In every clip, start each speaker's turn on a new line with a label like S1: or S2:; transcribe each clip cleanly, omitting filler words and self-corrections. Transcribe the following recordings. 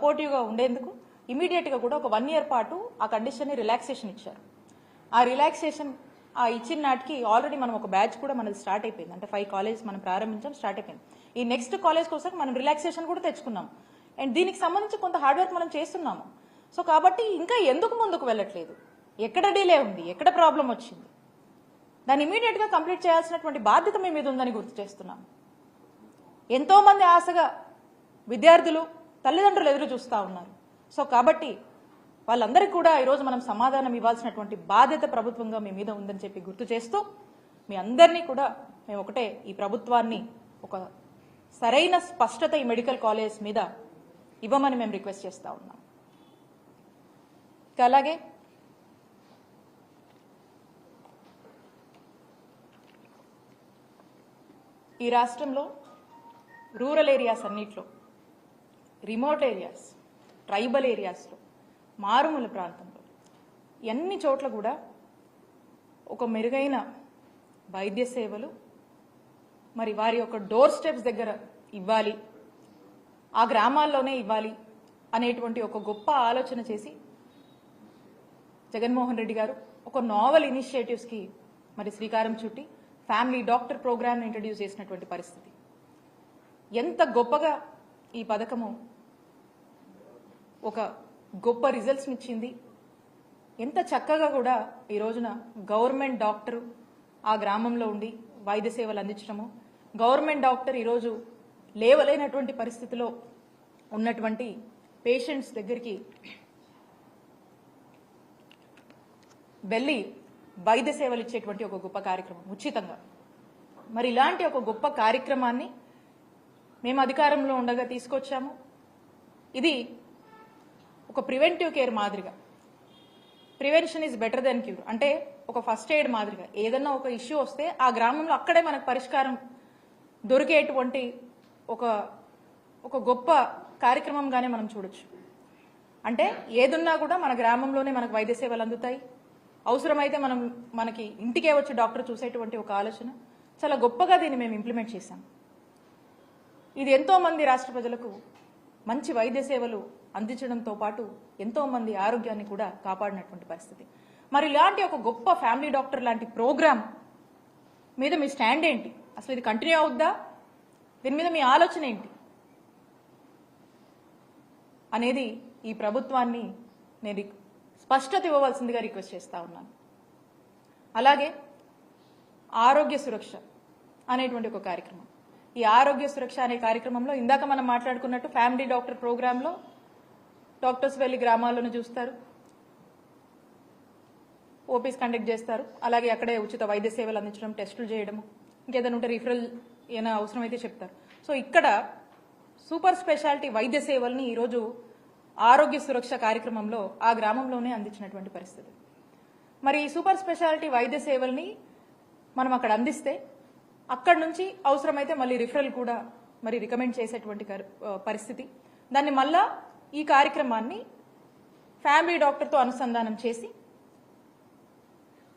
S1: సపోర్టివ్గా ఉండేందుకు ఇమీడియట్గా కూడా ఒక 1 ఇయర్ పాటు ఆ కండిషన్ని రిలాక్సేషన్ ఇచ్చారు. ఆ రిలాక్సేషన్ ఇచ్చిన నాటికి ఆల్రెడీ మనం ఒక బ్యాచ్ కూడా మనది స్టార్ట్ అయిపోయింది. అంటే 5 కాలేజ్ మనం ప్రారంభించాం, స్టార్ట్ అయిపోయింది. ఈ నెక్స్ట్ కాలేజ్ కోసం మనం రిలాక్సేషన్ కూడా తెచ్చుకున్నాం. అండ్ దీనికి సంబంధించి కొంత హార్డ్ వర్క్ మనం చేస్తున్నాము. సో కాబట్టి ఇంకా ఎందుకు ముందుకు వెళ్ళట్లేదు, ఎక్కడ డిలే ఉంది, ఎక్కడ ప్రాబ్లం వచ్చింది, దాన్ని ఇమీడియట్గా కంప్లీట్ చేయాల్సినటువంటి బాధ్యత మీ మీద ఉందని గుర్తు చేస్తున్నాం. ఎంతో మంది ఆశగా విద్యార్థులు, తల్లిదండ్రులు ఎదురు చూస్తూ ఉన్నారు. సో కాబట్టి వాళ్ళందరికీ కూడా ఈరోజు మనం సమాధానం ఇవ్వాల్సినటువంటి బాధ్యత ప్రభుత్వంగా మీ మీద ఉందని చెప్పి గుర్తు చేస్తూ, మీ అందరినీ కూడా మేము ఒకటే, ఈ ప్రభుత్వాన్ని ఒక సరైన స్పష్టత ఈ మెడికల్ కాలేజ్ మీద ఇవ్వమని మేము రిక్వెస్ట్ చేస్తూ ఉన్నాం. అలాగే ఈ రాష్ట్రంలో రూరల్ ఏరియాస్ అన్నిట్లో, రిమోట్ ఏరియాస్, ట్రైబల్ ఏరియాస్లో, మారుమూల ప్రాంతంలో అన్ని చోట్ల కూడా ఒక మెరుగైన వైద్య సేవలు మరి వారి యొక్క డోర్ స్టెప్స్ దగ్గర ఇవ్వాలి, ఆ గ్రామాల్లోనే ఇవ్వాలి అనేటువంటి ఒక గొప్ప ఆలోచన చేసి జగన్మోహన్ రెడ్డి గారు ఒక నావల్ ఇనిషియేటివ్స్కి మరి శ్రీకారం చుట్టి ఫ్యామిలీ డాక్టర్ ప్రోగ్రామ్ని ఇంట్రడ్యూస్ చేసినటువంటి పరిస్థితి. ఎంత గొప్పగా ఈ పథకము ఒక గొప్ప రిజల్ట్స్ని ఇచ్చింది, ఎంత చక్కగా కూడా ఈ రోజున గవర్నమెంట్ డాక్టర్ ఆ గ్రామంలో ఉండి వైద్య సేవలు అందించడము, గవర్నమెంట్ డాక్టర్ ఈరోజు లేవలేనటువంటి పరిస్థితిలో ఉన్నటువంటి పేషెంట్స్ దగ్గరికి వెళ్ళి వైద్య సేవలు ఇచ్చేటువంటి ఒక గొప్ప కార్యక్రమం ఉచితంగా. మరి ఇలాంటి ఒక గొప్ప కార్యక్రమాన్ని మేము అధికారంలో ఉండగా తీసుకొచ్చాము. ఇది ఒక ప్రివెంటివ్ కేర్ మాదిరిగా, prevention is better than cure, అంటే ఒక ఫస్ట్ ఎయిడ్ మాదిరిగా ఏదన్నా ఒక ఇష్యూ వస్తే ఆ గ్రామంలో అక్కడే మనకు పరిష్కారం దొరికేటువంటి ఒక గొప్ప కార్యక్రమంగానే మనం చూడొచ్చు. అంటే ఏదున్నా కూడా మన గ్రామంలోనే మనకు వైద్య సేవలు అందుతాయి, అవసరమైతే మనకి ఇంటికే వచ్చి డాక్టర్ చూసేటువంటి ఒక ఆలోచన చాలా గొప్పగా దీన్ని మేము ఇంప్లిమెంట్ చేశాం. ఇది ఎంతో మంది రాష్ట్ర ప్రజలకు మంచి వైద్య సేవలు అందించడంతో పాటు ఎంతో మంది ఆరోగ్యాన్ని కూడా కాపాడినటువంటి పరిస్థితి. మరి ఇలాంటి ఒక గొప్ప ఫ్యామిలీ డాక్టర్ లాంటి ప్రోగ్రామ్ మీద మీ స్టాండ్ ఏంటి, అసలు ఇది కంటిన్యూ అవుద్దా, దీని మీద మీ ఆలోచన ఏంటి అనేది ఈ ప్రభుత్వాన్ని నేను స్పష్టత ఇవ్వవలసిందిగా రిక్వెస్ట్ చేస్తా ఉన్నాను. అలాగే ఆరోగ్య సురక్ష అనేటువంటి ఒక కార్యక్రమం, ఈ ఆరోగ్య సురక్ష అనే కార్యక్రమంలో ఇందాక మనం మాట్లాడుకున్నట్టు ఫ్యామిలీ డాక్టర్ ప్రోగ్రాంలో డాక్టర్స్ వెళ్ళి గ్రామాల్లోనే చూస్తారు, ఓపీస్ కండక్ట్ చేస్తారు, అలాగే అక్కడే ఉచిత వైద్య సేవలు అందించడం, టెస్టులు చేయడం, ఇంకేదైనా ఉంటే రిఫరల్ ఏమైనా అవసరమైతే చెప్తారు. సో ఇక్కడ సూపర్ స్పెషాలిటీ వైద్య సేవల్ని ఈరోజు ఆరోగ్య సురక్ష కార్యక్రమంలో ఆ గ్రామంలోనే అందించినటువంటి పరిస్థితి. మరి ఈ సూపర్ స్పెషాలిటీ వైద్య సేవల్ని మనం అక్కడ అందిస్తే అక్కడి నుంచి అవసరమైతే మళ్ళీ రిఫరల్ కూడా మరి రికమెండ్ చేసేటువంటి పరిస్థితి. దాన్ని మళ్ళా ఈ కార్యక్రమాన్ని ఫ్యామిలీ డాక్టర్తో అనుసంధానం చేసి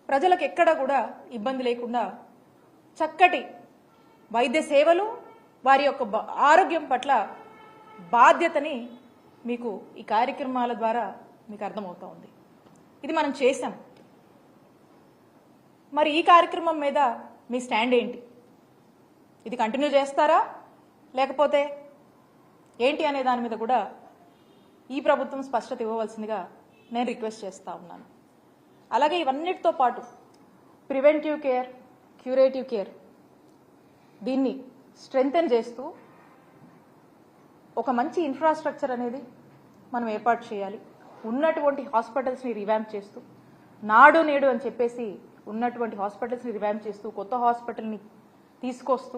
S1: ప్రజలకు ఎక్కడ కూడా ఇబ్బంది లేకుండా చక్కటి వైద్య సేవలు, వారి యొక్క ఆరోగ్యం పట్ల బాధ్యతని మీకు ఈ కార్యక్రమాల ద్వారా మీకు అర్థమవుతా ఉంది. ఇది మనం చేశాం. మరి ఈ కార్యక్రమం మీద మీ స్టాండ్ ఏంటి, ఇది కంటిన్యూ చేస్తారా లేకపోతే ఏంటి అనే దాని మీద కూడా ఈ ప్రభుత్వం స్పష్టత ఇవ్వవలసిందిగా నేను రిక్వెస్ట్ చేస్తా ఉన్నాను. అలాగే ఇవన్నిటితో పాటు ప్రివెంటివ్ కేర్, క్యూరేటివ్ కేర్ దీన్ని స్ట్రెంగ్తెన్ చేస్తూ ఒక మంచి ఇన్ఫ్రాస్ట్రక్చర్ అనేది మనం ఏర్పాటు చేయాలి. ఉన్నటువంటి హాస్పిటల్స్ని రివ్యాంప్ చేస్తూ, నాడు నేడు అని చెప్పేసి ఉన్నటువంటి హాస్పిటల్స్ని రివ్యాంప్ చేస్తూ, కొత్త హాస్పిటల్ని తీసుకొస్తూ,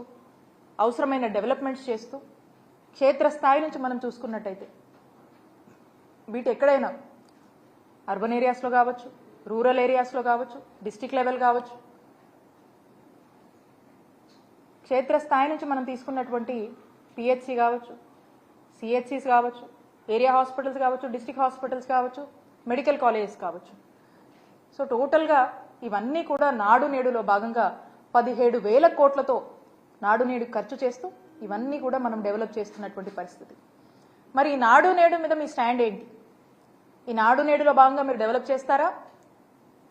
S1: అవసరమైన డెవలప్మెంట్స్ చేస్తూ, క్షేత్రస్థాయి నుంచి మనం చూసుకున్నట్టయితే వీటి ఎక్కడైనా అర్బన్ ఏరియాస్లో కావచ్చు, రూరల్ ఏరియాస్లో కావచ్చు, డిస్టిక్ లెవెల్ కావచ్చు, క్షేత్రస్థాయి నుంచి మనం తీసుకున్నటువంటి పిహెచ్సి కావచ్చు, సిహెచ్సిస్ కావచ్చు, ఏరియా హాస్పిటల్స్ కావచ్చు, డిస్టిక్ హాస్పిటల్స్ కావచ్చు, మెడికల్ కాలేజెస్ కావచ్చు. సో టోటల్గా ఇవన్నీ కూడా నాడు నేడులో భాగంగా 17,000 కోట్లతో నాడు నేడు ఖర్చు చేస్తూ ఇవన్నీ కూడా మనం డెవలప్ చేస్తున్నటువంటి పరిస్థితి. మరి ఈ నాడు నేడు మీద మీ స్టాండ్ ఏంటి? ఈ నాడు నేడులో భాగంగా మీరు డెవలప్ చేస్తారా,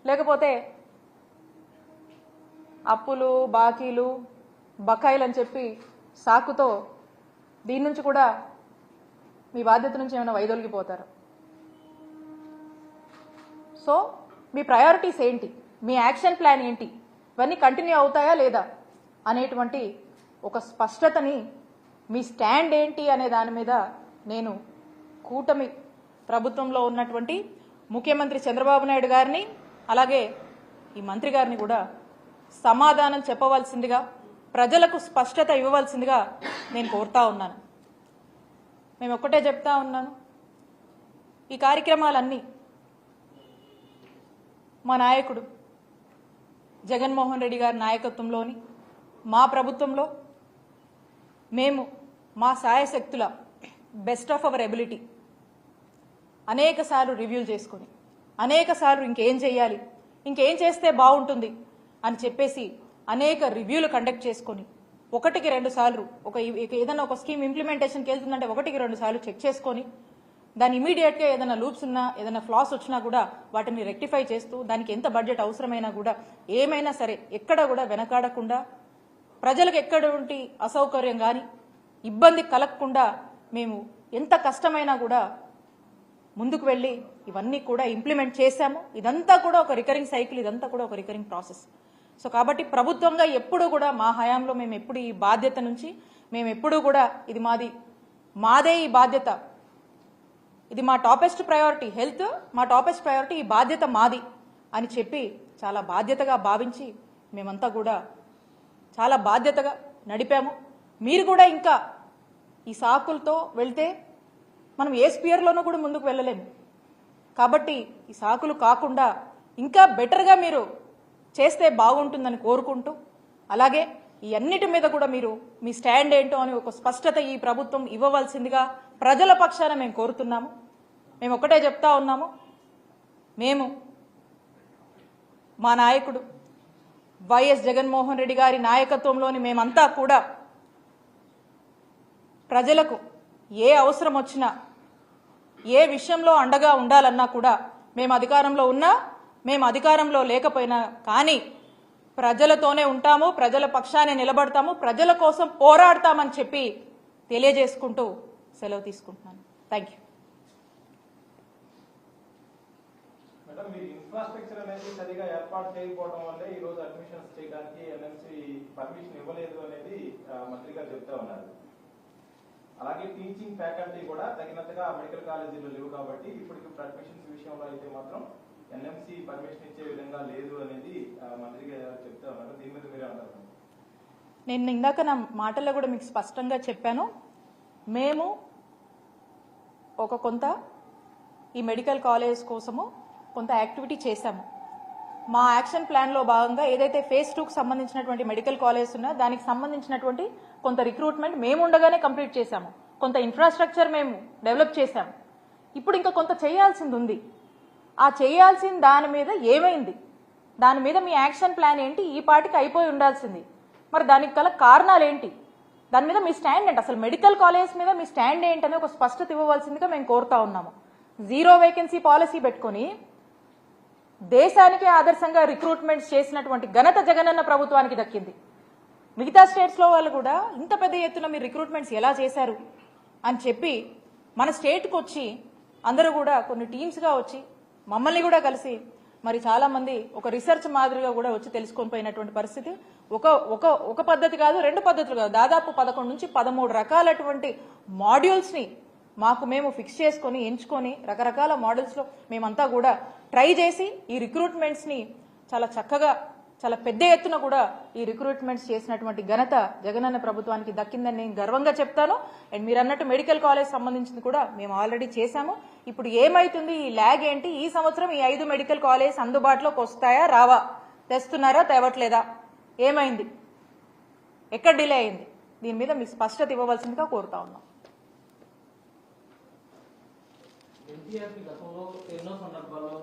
S1: లేకపోతే అప్పులు బాకీలు బకాయిలు అని చెప్పి సాకుతో దీని నుంచి కూడా మీ బాధ్యత నుంచి ఏమైనా వైదొలిగిపోతారు? సో మీ ప్రయారిటీస్ ఏంటి, మీ యాక్షన్ ప్లాన్ ఏంటి, ఇవన్నీ కంటిన్యూ అవుతాయా లేదా అనేటువంటి ఒక స్పష్టతని, మీ స్టాండ్ ఏంటి అనే దాని మీద నేను కూటమి ప్రభుత్వంలో ఉన్నటువంటి ముఖ్యమంత్రి చంద్రబాబు నాయుడు గారిని అలాగే ఈ మంత్రి గారిని కూడా సమాధానం చెప్పవలసిందిగా, ప్రజలకు స్పష్టత ఇవ్వవలసిందిగా నేను కోరుతా ఉన్నాను. మేము ఒక్కటే చెప్తా ఉన్నాను, ఈ కార్యక్రమాలన్నీ మా నాయకుడు జగన్మోహన్ రెడ్డి గారి నాయకత్వంలోని మా ప్రభుత్వంలో మేము మా సాయశక్తుల బెస్ట్ ఆఫ్ అవర్ ఎబిలిటీ అనేక సార్లు రివ్యూ చేసుకొని, అనేక సార్లు ఇంకేం చేయాలి, ఇంకేం చేస్తే బాగుంటుంది అని చెప్పేసి అనేక రివ్యూలు కండక్ట్ చేసుకొని, ఒకటికి రెండు సార్లు ఏదైనా ఒక స్కీమ్ ఇంప్లిమెంటేషన్కి వెళ్తుందంటే ఒకటికి రెండు సార్లు చెక్ చేసుకొని, దాని ఇమీడియట్గా ఏదైనా లూప్స్ ఉన్నా, ఏదైనా ఫ్లాస్ వచ్చినా కూడా వాటిని రెక్టిఫై చేస్తూ, దానికి ఎంత బడ్జెట్ అవసరమైనా కూడా ఏమైనా సరే ఎక్కడ కూడా వెనకాడకుండా, ప్రజలకు ఎక్కడంటి అసౌకర్యం కానీ ఇబ్బంది కలగకుండా మేము ఎంత కష్టమైనా కూడా ముందుకు వెళ్ళి ఇవన్నీ కూడా ఇంప్లిమెంట్ చేశాము. ఇదంతా కూడా ఒక రికరింగ్ సైకిల్, ఇదంతా కూడా ఒక రికరింగ్ ప్రాసెస్. సో కాబట్టి ప్రభుత్వంగా ఎప్పుడూ కూడా మా హయాంలో మేము ఎప్పుడు ఈ బాధ్యత నుంచి మేము ఎప్పుడూ కూడా ఇది మాదే ఈ బాధ్యత, ఇది మా టాపెస్ట్ ప్రయారిటీ, హెల్త్ మా టాపెస్ట్ ప్రయారిటీ, ఈ బాధ్యత మాది అని చెప్పి చాలా బాధ్యతగా భావించి మేమంతా కూడా చాలా బాధ్యతగా నడిపాము. మీరు కూడా ఇంకా ఈ సాకులతో వెళ్తే మనం ఏ స్పియర్లోనూ కూడా ముందుకు వెళ్ళలేము. కాబట్టి ఈ సాకులు కాకుండా ఇంకా బెటర్గా మీరు చేస్తే బాగుంటుందని కోరుకుంటూ, అలాగే ఈ అన్నిటి మీద కూడా మీరు మీ స్టాండ్ ఏంటో అని ఒక స్పష్టత ఈ ప్రభుత్వం ఇవ్వవలసిందిగా ప్రజల పక్షాన మేము కోరుతున్నాము. మేము ఒకటే చెప్తా ఉన్నాము, మేము మా నాయకుడు వైఎస్ జగన్మోహన్ రెడ్డి గారి నాయకత్వంలోని మేమంతా కూడా ప్రజలకు ఏ అవసరం వచ్చినా, ఏ విషయంలో అండగా ఉండాలన్నా కూడా మేము అధికారంలో ఉన్నా, మేము అధికారంలో లేకపోయినా కానీ ప్రజలతోనే ఉంటాము, ప్రజల పక్షానే నిలబడతాము, ప్రజల కోసం పోరాడతామని చెప్పి తెలియజేసుకుంటూ సెలవు తీసుకుంటున్నాను. Thank you.
S2: మేడం, మీరు ఇన్ఫ్రాస్ట్రక్చర్ అనేది సరిగా ఏర్పాటు చేయకపోవడం వల్లే ఈ రోజు అడ్మిషన్స్ చేయడానికి ఎన్ఎంసీ పర్మిషన్ ఇవ్వలేదు అనేది మంత్రి గారు చెప్తా ఉన్నారు. అలాగే టీచింగ్ ఫ్యాకల్టీ కూడా తగినంతగా మెడికల్ కాలేజీలో లేవు కాబట్టి ఇప్పటికి అడ్మిషన్స్ విషయంలో అయితే మాత్రం ఎన్ఎంసీ పర్మిషన్ ఇచ్చే విధంగా లేదు అనేది మంత్రి గారు చెప్తా ఉన్నారు. దీని మీద మీరే అంటారు?
S1: నేను ఇందాక నా మాటల్లో కూడా మీకు స్పష్టంగా చెప్పాను, మేము కొంత ఈ మెడికల్ కాలేజ్ కోసము కొంత యాక్టివిటీ చేశాము. మా యాక్షన్ ప్లాన్లో భాగంగా ఏదైతే ఫేజ్ 2కు సంబంధించినటువంటి మెడికల్ కాలేజ్ ఉన్నా దానికి సంబంధించినటువంటి కొంత రిక్రూట్మెంట్ మేము ఉండగానే కంప్లీట్ చేశాము, కొంత ఇన్ఫ్రాస్ట్రక్చర్ మేము డెవలప్ చేశాము. ఇప్పుడు ఇంకా కొంత చేయాల్సింది ఉంది. ఆ చేయాల్సిన దాని మీద ఏమైంది, దాని మీద మీ యాక్షన్ ప్లాన్ ఏంటి, ఈ పాటికి అయిపోయి ఉండాల్సింది. మరి దానికి గల కారణాలు ఏంటి, దాని మీద మీ స్టాండ్ ఏంటి, అసలు మెడికల్ కాలేజ్ మీద మీ స్టాండ్ ఏంటనే ఒక స్పష్టత ఇవ్వవలసిందిగా మేము కోరుతా ఉన్నాము. 0 వేకెన్సీ పాలసీ పెట్టుకుని దేశానికి ఆదర్శంగా రిక్రూట్మెంట్స్ చేసినటువంటి ఘనత జగనన్న ప్రభుత్వానికి దక్కింది. మిగతా స్టేట్స్లో వాళ్ళు కూడా ఇంత పెద్ద ఎత్తున మీరు రిక్రూట్మెంట్స్ ఎలా చేశారు అని చెప్పి మన స్టేట్కి వచ్చి అందరూ కూడా కొన్ని టీమ్స్గా వచ్చి మమ్మల్ని కూడా కలిసి మరి చాలామంది ఒక రీసెర్చ్ మాదిరిగా కూడా వచ్చి తెలుసుకొని పోయినటువంటి పరిస్థితి. ఒక పద్ధతి కాదు, 2 పద్ధతులు కాదు, దాదాపు 11 నుంచి 13 రకాలటువంటి మాడ్యూల్స్ని మేము ఫిక్స్ చేసుకొని ఎంచుకొని రకరకాల మోడల్స్లో మేమంతా కూడా ట్రై చేసి ఈ రిక్రూట్మెంట్స్ని చాలా చక్కగా చాలా పెద్ద ఎత్తున కూడా ఈ రిక్రూట్మెంట్స్ చేసినటువంటి ఘనత జగనన్న ప్రభుత్వానికి దక్కిందని నేను గర్వంగా చెప్తాను. అండ్ మీరు అన్నట్టు మెడికల్ కాలేజ్ సంబంధించింది కూడా మేము ఆల్రెడీ చేశాము. ఇప్పుడు ఏమైతుంది, ఈ ల్యాగ్ ఏంటి, ఈ సంవత్సరం ఈ 5 మెడికల్ కాలేజ్ అందుబాటులోకి వస్తాయా రావా, తెస్తున్నారా తేవట్లేదా, ఏమైంది, ఎక్కడ డిలే అయింది, దీని మీద మీకు స్పష్టత ఇవ్వవలసిందిగా కోరుతా ఉన్నాం.
S3: గతంలో ఎన్నో సందర్భాల్లో